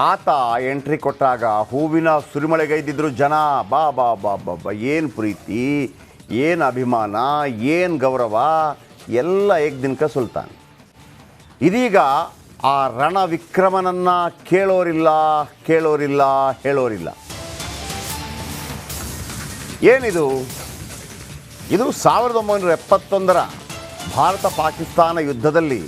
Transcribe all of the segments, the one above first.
ಆತ ಎಂಟ್ರಿ ಕೊಟ್ಟಾಗ ಹೂವಿನ ಸುರಿಮಳೆಗೈದಿದ್ರು ಜನ. ಬಾ ಬಾ ಬಾ ಬಾ ಬಾ, ಏನು ಪ್ರೀತಿ, ಏನು ಅಭಿಮಾನ, ಏನು ಗೌರವ, ಎಲ್ಲ ಏಕ್ದಿನ್ಕ ಸುಲ್ತಾನ್. ಇದೀಗ ಆ ರಣ ವಿಕ್ರಮನನ್ನು ಕೇಳೋರಿಲ್ಲ, ಹೇಳೋರಿಲ್ಲ. ಏನಿದು? ಇದು 1971ರ ಭಾರತ ಪಾಕಿಸ್ತಾನ ಯುದ್ಧದಲ್ಲಿ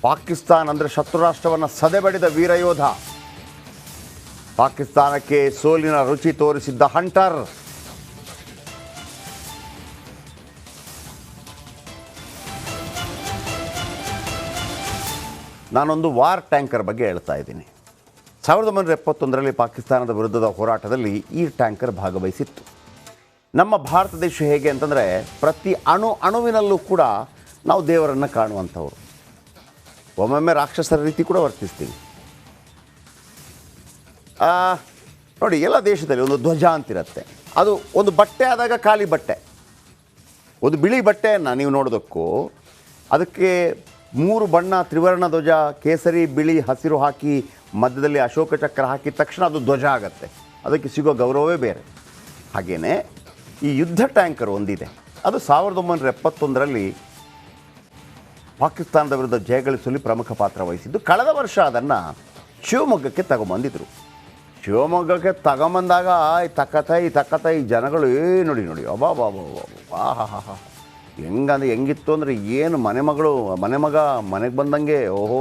ಪಾಕಿಸ್ತಾನ ಅಂದರೆ ಶತ್ರು ರಾಷ್ಟ್ರವನ್ನು ಸದೆಬಡಿದ ವೀರಯೋಧ, ಪಾಕಿಸ್ತಾನಕ್ಕೆ ಸೋಲಿನ ರುಚಿ ತೋರಿಸಿದ್ದ ಹಂಟರ್. ನಾನೊಂದು ವಾರ್ ಟ್ಯಾಂಕರ್ ಬಗ್ಗೆ ಹೇಳ್ತಾ ಇದ್ದೀನಿ. 1971ರಲ್ಲಿ ಪಾಕಿಸ್ತಾನದ ವಿರುದ್ಧದ ಹೋರಾಟದಲ್ಲಿ ಈ ಟ್ಯಾಂಕರ್ ಭಾಗವಹಿಸಿತ್ತು. ನಮ್ಮ ಭಾರತ ದೇಶ ಹೇಗೆ ಅಂತಂದರೆ, ಪ್ರತಿ ಅಣುವಿನಲ್ಲೂ ಕೂಡ ನಾವು ದೇವರನ್ನು ಕಾಣುವಂಥವ್ರು. ಒಮ್ಮೊಮ್ಮೆ ರಾಕ್ಷಸರ ರೀತಿ ಕೂಡ ವರ್ತಿಸ್ತೀವಿ. ನೋಡಿ, ಎಲ್ಲ ದೇಶದಲ್ಲಿ ಒಂದು ಧ್ವಜ ಅಂತಿರುತ್ತೆ. ಅದು ಒಂದು ಬಟ್ಟೆ ಆದಾಗ ಖಾಲಿ ಬಟ್ಟೆ, ಒಂದು ಬಿಳಿ ಬಟ್ಟೆಯನ್ನು ನೀವು ನೋಡೋದಕ್ಕೂ ಅದಕ್ಕೆ 3 ಬಣ್ಣ ತ್ರಿವರ್ಣ ಧ್ವಜ, ಕೇಸರಿ, ಬಿಳಿ, ಹಸಿರು ಹಾಕಿ ಮಧ್ಯದಲ್ಲಿ ಅಶೋಕ ಚಕ್ರ ಹಾಕಿದ ತಕ್ಷಣ ಅದು ಧ್ವಜ ಆಗುತ್ತೆ. ಅದಕ್ಕೆ ಸಿಗೋ ಗೌರವವೇ ಬೇರೆ. ಹಾಗೆಯೇ ಈ ಯುದ್ಧ ಟ್ಯಾಂಕರ್ ಒಂದಿದೆ. ಅದು 1971ರಲ್ಲಿ ಪಾಕಿಸ್ತಾನದ ವಿರುದ್ಧ ಜಯಗಳಿಸುವಲ್ಲಿ ಪ್ರಮುಖ ಪಾತ್ರ ವಹಿಸಿದ್ದು. ಕಳೆದ ವರ್ಷ ಅದನ್ನು ಶಿವಮೊಗ್ಗಕ್ಕೆ ತಗೊಂಬಂದಿದ್ರು. ಶಿವಮೊಗ್ಗಕ್ಕೆ ತಗೊಂಬಂದಾಗ ತಕ್ಕತೈ ಜನಗಳು ನೋಡಿ ಆಹಾ ಹೆಂಗಿತ್ತು ಅಂದರೆ, ಏನು ಮನೆಮಗ ಮನೆಗೆ ಬಂದಂಗೆ, ಓಹೋ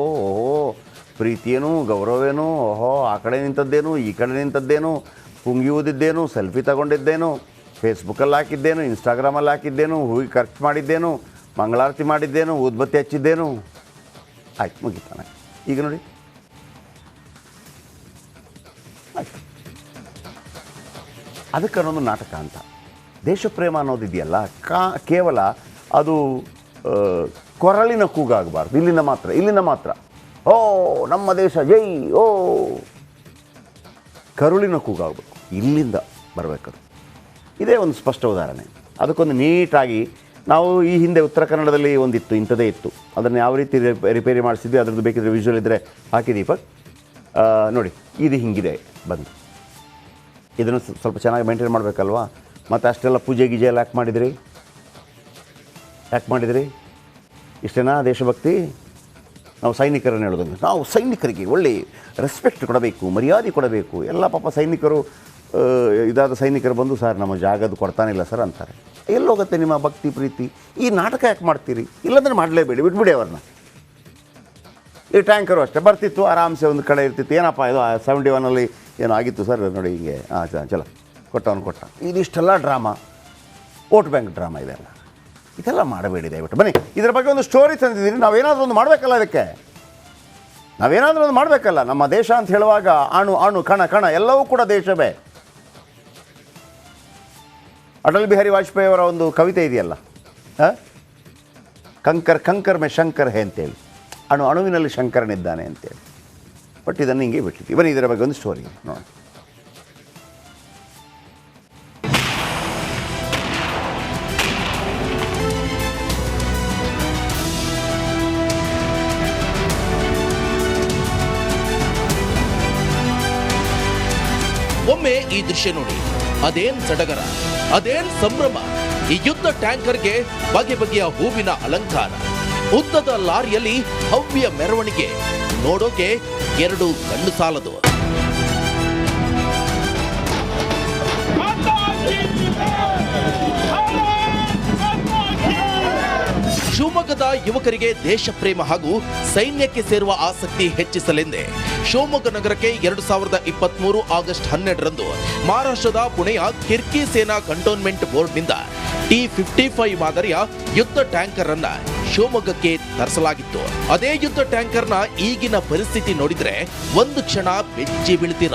ಪ್ರೀತಿಯೇನು, ಗೌರವೇನು, ಓಹೋ ಆ ಕಡೆ ನಿಂತದ್ದೇನು, ಈ ಕಡೆ ನಿಂತದ್ದೇನು, ಪುಂಗಿ ಊದಿದ್ದೇನು, ಸೆಲ್ಫಿ ತಗೊಂಡಿದ್ದೇನು, ಫೇಸ್ಬುಕ್ಕಲ್ಲಿ ಹಾಕಿದ್ದೇನು, ಇನ್ಸ್ಟಾಗ್ರಾಮಲ್ಲಿ ಹಾಕಿದ್ದೇನು, ಹೂವಿಗೆ ಖರ್ಚು ಮಾಡಿದ್ದೇನು, ಮಂಗಳಾರತಿ ಮಾಡಿದ್ದೇನು, ಊದ್ಬತ್ತಿ ಹಚ್ಚಿದ್ದೇನು, ಆಯ್ತು ಮುಗಿತಾನೆ. ಈಗ ನೋಡಿ ಆಯ್ತು. ಅದಕ್ಕೆ ಅನ್ನೋದು ನಾಟಕ ಅಂತ. ದೇಶಪ್ರೇಮ ಅನ್ನೋದಿದೆಯಲ್ಲ, ಕೇವಲ ಅದು ಕೊರಳಿನ ಕೂಗಾಗಬಾರ್ದು. ಇಲ್ಲಿಂದ ಮಾತ್ರ ಓ ನಮ್ಮ ದೇಶ ಜೈ, ಓ ಕರುಳಿನ ಕೂಗಾಗಬೇಕು, ಇಲ್ಲಿಂದ ಬರಬೇಕದು. ಇದೇ ಒಂದು ಸ್ಪಷ್ಟ ಉದಾಹರಣೆ. ಅದಕ್ಕೊಂದು ನೀಟಾಗಿ ನಾವು ಈ ಹಿಂದೆ ಉತ್ತರ ಕನ್ನಡದಲ್ಲಿ ಒಂದಿತ್ತು, ಇಂಥದೇ ಇತ್ತು. ಅದನ್ನು ಯಾವ ರೀತಿ ರಿಪೇರಿ ಮಾಡಿಸಿದ್ವಿ, ಅದರದ್ದು ಬೇಕಿದ್ರೆ ವಿಜುವಲ್ ಇದ್ದರೆ ಹಾಕಿ ದೀಪಕ್. ನೋಡಿ, ಇದು ಹಿಂಗಿದೆ ಬಂದು. ಇದನ್ನು ಸ್ವಲ್ಪ ಚೆನ್ನಾಗಿ ಮೇಂಟೈನ್ ಮಾಡಬೇಕಲ್ವಾ. ಮತ್ತು ಅಷ್ಟೆಲ್ಲ ಪೂಜೆ ಗೀಜೆ ಎಲ್ಲ ಯಾಕೆ ಮಾಡಿದ್ರಿ? ಇಷ್ಟೇನಾ ದೇಶಭಕ್ತಿ? ನಾವು ಸೈನಿಕರನ್ನು ಹೇಳೋದು, ನಾವು ಸೈನಿಕರಿಗೆ ಒಳ್ಳೆ ರೆಸ್ಪೆಕ್ಟ್ ಕೊಡಬೇಕು, ಮರ್ಯಾದೆ ಕೊಡಬೇಕು. ಎಲ್ಲ ಪಾಪ ಸೈನಿಕರು, ಇದಾದ ಸೈನಿಕರು ಬಂದು, ಸರ್ ನಮ್ಮ ಜಾಗದ್ದು ಕೊಡ್ತಾನಿಲ್ಲ ಸರ್ ಅಂತಾರೆ. ಎಲ್ಲೋಗುತ್ತೆ ನಿಮ್ಮ ಭಕ್ತಿ ಪ್ರೀತಿ? ಈ ನಾಟಕ ಯಾಕೆ ಮಾಡ್ತೀರಿ? ಇಲ್ಲಾಂದರೆ ಮಾಡಲೇಬೇಡಿ, ಬಿಟ್ಬಿಡಿ ಅವ್ರನ್ನ. ಈ ಟ್ಯಾಂಕರು ಅಷ್ಟೇ ಬರ್ತಿತ್ತು, ಆರಾಮ್ಸೆ ಒಂದು ಕಡೆ ಇರ್ತಿತ್ತು. ಏನಪ್ಪ ಇದು 71ನಲ್ಲಿ ಏನೋ ಆಗಿತ್ತು ಸರ್, ನೋಡಿ ಹಿಂಗೆ ಚಲ ಕೊಟ್ಟ. ಇದಿಷ್ಟೆಲ್ಲ ಡ್ರಾಮಾ, ವೋಟ್ ಬ್ಯಾಂಕ್ ಡ್ರಾಮಾ ಇದೆಲ್ಲ ಮಾಡಬೇಡಿ ದಯವಿಟ್ಟು. ಬನ್ನಿ, ಇದರ ಬಗ್ಗೆ ಒಂದು ಸ್ಟೋರಿ ತಂದಿದ್ದೀನಿ. ನಾವೇನಾದರೂ ಒಂದು ಮಾಡಬೇಕಲ್ಲ, ಅದಕ್ಕೆ ನಾವೇನಾದರೂ ಒಂದು ಮಾಡಬೇಕಲ್ಲ. ನಮ್ಮ ದೇಶ ಅಂತ ಹೇಳುವಾಗ ಅಣು ಕಣ ಎಲ್ಲವೂ ಕೂಡ ದೇಶವೇ. ಅಟಲ್ ಬಿಹಾರಿ ವಾಜಪೇಯಿ ಅವರ ಒಂದು ಕವಿತೆ ಇದೆಯಲ್ಲ, ಕಂಕರ್ ಮೇ ಶಂಕರ್ ಹೇ ಅಂತೇಳಿ, ಅಣುವಿನಲ್ಲಿ ಶಂಕರನಿದ್ದಾನೆ ಅಂತೇಳಿ. ಬಟ್ ಇದನ್ನು ಹಿಂಗೆ ಬಿಟ್ಟಿದ್ದೀವಿ. ಬನ್ನಿ, ಇದರ ಬಗ್ಗೆ ಒಂದು ಸ್ಟೋರಿ ನೋಡಿ. ಒಮ್ಮೆ ಈ ದೃಶ್ಯ ನೋಡಿ. ಅದೇನ್ ಸಡಗರ, ಅದೇನ್ ಸಂಭ್ರಮ. ಈ ಯುದ್ಧ ಟ್ಯಾಂಕರ್ಗೆ ಬಗೆ ಬಗೆಯ ಹೂವಿನ ಅಲಂಕಾರ, ಉದ್ದದ ಲಾರಿಯಲ್ಲಿ ಭವ್ಯ ಮೆರವಣಿಗೆ. ನೋಡೋಕೆ 2 ಕಣ್ಣು ಸಾಲದು. ಶಿವಮೊಗ್ಗದ ಯುವಕರಿಗೆ ದೇಶ ಪ್ರೇಮ ಹಾಗೂ ಸೈನ್ಯಕ್ಕೆ ಸೇರುವ ಆಸಕ್ತಿ ಹೆಚ್ಚಿಸಲೆಂದೇ ಶಿವಮೊಗ್ಗ ನಗರಕ್ಕೆ 2023 ಆಗಸ್ಟ್ 12ರಂದು ಮಹಾರಾಷ್ಟ್ರದ ಪುಣೆಯ ಕಿರ್ಕಿ ಸೇನಾ ಕಂಟೋನ್ಮೆಂಟ್ ಬೋರ್ಡ್ನಿಂದ T-55 ಮಾದರಿಯ ಯುದ್ಧ ಟ್ಯಾಂಕರ್ ಅನ್ನ ಶಿವಮೊಗ್ಗಕ್ಕೆ ತರಿಸಲಾಗಿತ್ತು. ಅದೇ ಯುದ್ಧ ಟ್ಯಾಂಕರ್ನ ಈಗಿನ ಪರಿಸ್ಥಿತಿ ನೋಡಿದ್ರೆ ಒಂದು ಕ್ಷಣ ಬೆಚ್ಚಿ ಬೀಳ್ತೀರ.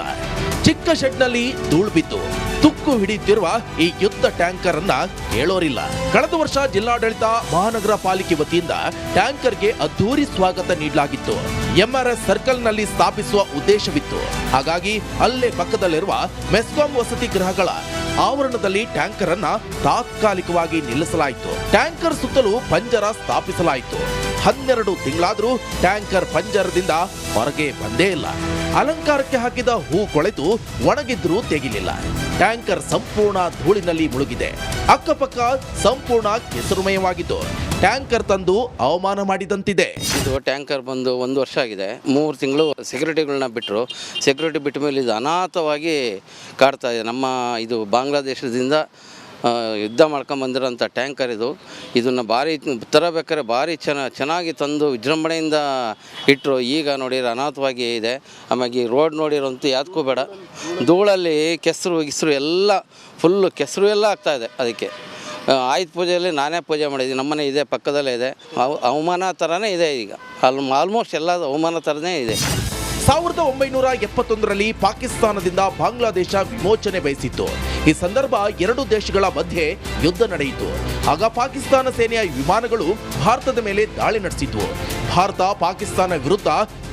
ಚಿಕ್ಕ ಶೆಡ್ನಲ್ಲಿ ಧೂಳು ಬಿದ್ದು ತುಕ್ಕು ಹಿಡಿಯುತ್ತಿರುವ ಈ ಯುದ್ಧ ಟ್ಯಾಂಕರ್ ಅನ್ನ ಕೇಳೋರಿಲ್ಲ. ಕಳೆದ ವರ್ಷ ಜಿಲ್ಲಾಡಳಿತ ಮಹಾನಗರ ಪಾಲಿಕೆ ವತಿಯಿಂದ ಟ್ಯಾಂಕರ್ಗೆ ಅದ್ದೂರಿ ಸ್ವಾಗತ ನೀಡಲಾಗಿತ್ತು. ಎಂಆರ್ಎಸ್ ಸರ್ಕಲ್ನಲ್ಲಿ ಸ್ಥಾಪಿಸುವ ಉದ್ದೇಶವಿತ್ತು. ಹಾಗಾಗಿ ಅಲ್ಲೇ ಪಕ್ಕದಲ್ಲಿರುವ ಮೆಸ್ಕಾಂ ವಸತಿ ಗೃಹಗಳ ಆವರಣದಲ್ಲಿ ಟ್ಯಾಂಕರ್ ಅನ್ನ ತಾತ್ಕಾಲಿಕವಾಗಿ ನಿಲ್ಲಿಸಲಾಯಿತು. ಟ್ಯಾಂಕರ್ ಸುತ್ತಲೂ ಪಂಜರ ಸ್ಥಾಪಿಸಲಾಯಿತು. 12 ತಿಂಗಳಾದರೂ ಟ್ಯಾಂಕರ್ ಪಂಜರದಿಂದ ಹೊರಗೆ ಬಂದೇ ಇಲ್ಲ. ಅಲಂಕಾರಕ್ಕೆ ಹಾಕಿದ ಹೂ ಕೊಳೆತು ಒಣಗಿದ್ರೂ ತೆಗಿಲಿಲ್ಲ. ಟ್ಯಾಂಕರ್ ಸಂಪೂರ್ಣ ಧೂಳಿನಲ್ಲಿ ಮುಳುಗಿದೆ. ಅಕ್ಕಪಕ್ಕ ಸಂಪೂರ್ಣ ಕೆಸರುಮಯವಾಗಿದ್ದು ಟ್ಯಾಂಕರ್ ತಂದು ಅವಮಾನ ಮಾಡಿದಂತಿದೆ. ಇದು ಟ್ಯಾಂಕರ್ ಬಂದು 1 ವರ್ಷ ಆಗಿದೆ. 3 ತಿಂಗಳು ಸೆಕ್ಯೂರಿಟಿಗಳನ್ನ ಬಿಟ್ಟರು. ಸೆಕ್ಯೂರಿಟಿ ಬಿಟ್ಟ ಮೇಲೆ ಇದು ಅನಾಥವಾಗಿ ಕಾಡ್ತಾ ಇದೆ. ನಮ್ಮ ಇದು ಬಾಂಗ್ಲಾದೇಶದಿಂದ ಯುದ್ಧ ಮಾಡ್ಕೊಂಬಂದಿರೋಂಥ ಟ್ಯಾಂಕರ್ ಇದು. ಇದನ್ನು ಭಾರಿ ತರಬೇಕಾದ್ರೆ ಭಾರಿ ಚೆನ್ನಾಗಿ ತಂದು ವಿಜೃಂಭಣೆಯಿಂದ ಇಟ್ಟರು. ಈಗ ನೋಡಿದ್ರೆ ಅನಾಥವಾಗಿ ಇದೆ. ಆಮೇಲೆ ಈ ರೋಡ್ ನೋಡಿರೋಂತೂ ಯಾವ್ದಕ್ಕೂ ಬೇಡ. ಧೂಳಲ್ಲಿ ಕೆಸರು ಎಲ್ಲ ಫುಲ್ಲು ಕೆಸರು ಎಲ್ಲ ಆಗ್ತಾಯಿದೆ. ಅದಕ್ಕೆ ಆಯುಧ ಪೂಜೆಯಲ್ಲಿ ನಾನೇ ಪೂಜೆ ಮಾಡಿದ್ದೀನಿ. ನಮ್ಮನೆ ಇದೆ, ಪಕ್ಕದಲ್ಲೇ ಇದೆ. ಅವಮಾನ ಥರನೇ ಇದೆ. ಈಗ ಆಲ್ಮೋಸ್ಟ್ ಎಲ್ಲ ಅವಮಾನ ಥರನೇ ಇದೆ. 1971ರಲ್ಲಿ ಪಾಕಿಸ್ತಾನದಿಂದ ಬಾಂಗ್ಲಾದೇಶ ವಿಮೋಚನೆ ಬಯಸಿತ್ತು. ಈ ಸಂದರ್ಭ 2 ದೇಶಗಳ ಮಧ್ಯೆ ಯುದ್ಧ ನಡೆಯಿತು. ಆಗ ಪಾಕಿಸ್ತಾನ ಸೇನೆಯ ವಿಮಾನಗಳು ಭಾರತದ ಮೇಲೆ ದಾಳಿ ನಡೆಸಿದ್ವು. ಭಾರತ ಪಾಕಿಸ್ತಾನ ವಿರುದ್ಧ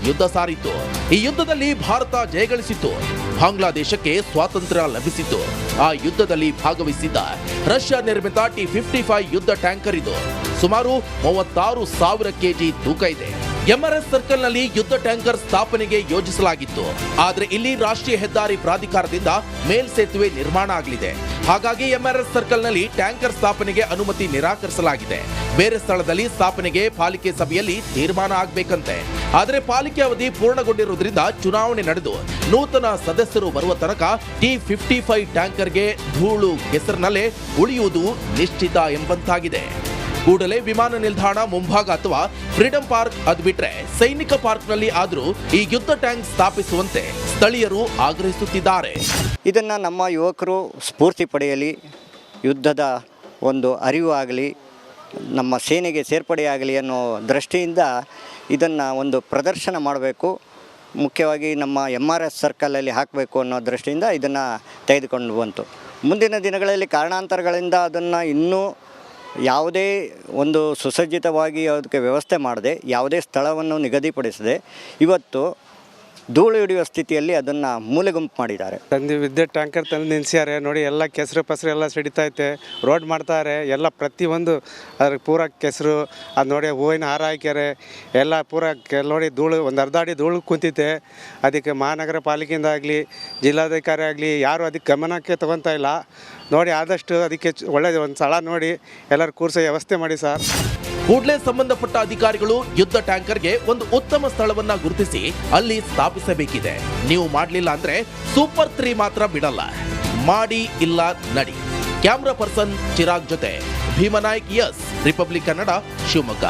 ಯುದ್ಧ ಸಾರಿತು. ಈ ಯುದ್ಧದಲ್ಲಿ ಭಾರತ ಜಯಗಳಿಸಿತ್ತು. ಬಾಂಗ್ಲಾದೇಶಕ್ಕೆ ಸ್ವಾತಂತ್ರ್ಯ ಲಭಿಸಿತ್ತು. ಆ ಯುದ್ಧದಲ್ಲಿ ಭಾಗವಹಿಸಿದ್ದ ರಷ್ಯಾ ನಿರ್ಮಿತ T-55 ಯುದ್ಧ ಟ್ಯಾಂಕರ್ ಇದು. ಸುಮಾರು 36,000 kg ತೂಕ ಇದೆ. ಎಂಆರ್ಎಸ್ ಸರ್ಕಲ್ನಲ್ಲಿ ಯುದ್ಧ ಟ್ಯಾಂಕರ್ ಸ್ಥಾಪನೆಗೆ ಯೋಜಿಸಲಾಗಿತ್ತು. ಆದರೆ ಇಲ್ಲಿ ರಾಷ್ಟ್ರೀಯ ಹೆದ್ದಾರಿ ಪ್ರಾಧಿಕಾರದಿಂದ ಮೇಲ್ಸೇತುವೆ ನಿರ್ಮಾಣ ಆಗಲಿದೆ. ಹಾಗಾಗಿ ಎಂಆರ್ಎಸ್ ಸರ್ಕಲ್ನಲ್ಲಿ ಟ್ಯಾಂಕರ್ ಸ್ಥಾಪನೆಗೆ ಅನುಮತಿ ನಿರಾಕರಿಸಲಾಗಿದೆ. ಬೇರೆ ಸ್ಥಳದಲ್ಲಿ ಸ್ಥಾಪನೆಗೆ ಪಾಲಿಕೆ ಸಭೆಯಲ್ಲಿ ತೀರ್ಮಾನ ಆಗಬೇಕಂತೆ. ಆದರೆ ಪಾಲಿಕೆ ಅವಧಿ ಪೂರ್ಣಗೊಂಡಿರುವುದರಿಂದ ಚುನಾವಣೆ ನಡೆದು ನೂತನ ಸದಸ್ಯರು ಬರುವ ತನಕ T-55 ಟ್ಯಾಂಕರ್ಗೆ ಧೂಳು ಕೆಸರಿನಲ್ಲೇ ಉಳಿಯುವುದು ನಿಶ್ಚಿತ ಎಂಬಂತಾಗಿದೆ. ಕೂಡಲೇ ವಿಮಾನ ನಿಲ್ದಾಣ ಮುಂಭಾಗ ಅಥವಾ ಫ್ರೀಡಂ ಪಾರ್ಕ್ ಅದ್ಬಿಟ್ರೆ ಸೈನಿಕ ಪಾರ್ಕ್ನಲ್ಲಿ ಆದರೂ ಈ ಯುದ್ಧ ಟ್ಯಾಂಕ್ ಸ್ಥಾಪಿಸುವಂತೆ ಸ್ಥಳೀಯರು ಆಗ್ರಹಿಸುತ್ತಿದ್ದಾರೆ. ಇದನ್ನು ನಮ್ಮ ಯುವಕರು ಸ್ಫೂರ್ತಿ ಪಡೆಯಲಿ, ಯುದ್ಧದ ಒಂದು ಅರಿವು ಆಗಲಿ, ನಮ್ಮ ಸೇನೆಗೆ ಸೇರ್ಪಡೆಯಾಗಲಿ ಅನ್ನೋ ದೃಷ್ಟಿಯಿಂದ ಇದನ್ನು ಒಂದು ಪ್ರದರ್ಶನ ಮಾಡಬೇಕು. ಮುಖ್ಯವಾಗಿ ನಮ್ಮ MRS ಸರ್ಕಲಲ್ಲಿ ಹಾಕಬೇಕು ಅನ್ನೋ ದೃಷ್ಟಿಯಿಂದ ಇದನ್ನು ತೆಗೆದುಕೊಂಡು ಬಂತು. ಮುಂದಿನ ದಿನಗಳಲ್ಲಿ ಕಾರಣಾಂತರಗಳಿಂದ ಅದನ್ನು ಇನ್ನೂ ಯಾವುದೇ ಒಂದು ಸುಸಜ್ಜಿತವಾಗಿ ಅದಕ್ಕೆ ವ್ಯವಸ್ಥೆ ಮಾಡದೆ, ಯಾವುದೇ ಸ್ಥಳವನ್ನು ನಿಗದಿಪಡಿಸದೆ ಇವತ್ತು ಧೂಳು ಹಿಡಿಯುವ ಸ್ಥಿತಿಯಲ್ಲಿ ಅದನ್ನು ಮೂಲೆಗುಂಪು ಮಾಡಿದ್ದಾರೆ. ತಂದು ವಿದ್ಯುತ್ ಟ್ಯಾಂಕರ್ ತಂದು ನಿಲ್ಲಿಸ್ಯಾರೆ. ನೋಡಿ ಎಲ್ಲ ಕೆಸರು ಪಸರು ಎಲ್ಲ ಸಿಡಿತೈತೆ. ರೋಡ್ ಮಾಡ್ತಾರೆ. ಎಲ್ಲ ಪ್ರತಿಯೊಂದು ಅದ್ರ ಪೂರ ಕೆಸರು. ಅದು ನೋಡಿ ಹೂವಿನ ಹಾರ ಹಾಕ್ಯಾರೆ. ಎಲ್ಲ ಪೂರ ನೋಡಿ ಧೂಳು, ಒಂದು ಅರ್ಧ ಅಡಿ ಧೂಳು ಕುಂತಿದೆ. ಅದಕ್ಕೆ ಮಹಾನಗರ ಪಾಲಿಕೆಯಿಂದ ಆಗಲಿ ಜಿಲ್ಲಾಧಿಕಾರಿ ಆಗಲಿ ಯಾರು ಅದಕ್ಕೆ ಗಮನಕ್ಕೆ ತೊಗೊತಾ ಇಲ್ಲ. ನೋಡಿ ಆದಷ್ಟು ಅದಕ್ಕೆ ಒಳ್ಳೆಯ ಒಂದು ಸ್ಥಳ ನೋಡಿ ಎಲ್ಲರೂ ಕೂರಿಸೋ ವ್ಯವಸ್ಥೆ ಮಾಡಿ ಸರ್. ಕೂಡಲೇ ಸಂಬಂಧಪಟ್ಟ ಅಧಿಕಾರಿಗಳು ಯುದ್ಧ ಟ್ಯಾಂಕರ್ಗೆ ಒಂದು ಉತ್ತಮ ಸ್ಥಳವನ್ನ ಗುರುತಿಸಿ ಅಲ್ಲಿ ಸ್ಥಾಪಿಸಬೇಕಿದೆ. ನೀವು ಮಾಡಲಿಲ್ಲ ಅಂದ್ರೆ ಸೂಪರ್ 3 ಮಾತ್ರ ಬಿಡಲ್ಲ. ಮಾಡಿ ಇಲ್ಲ ನಡಿ. ಕ್ಯಾಮ್ರಾ ಪರ್ಸನ್ ಚಿರಾಗ್ ಜೊತೆ ಭೀಮನಾಯ್ಕ್, ರಿಪಬ್ಲಿಕ್ ಕನ್ನಡ, ಶಿವಮೊಗ್ಗ.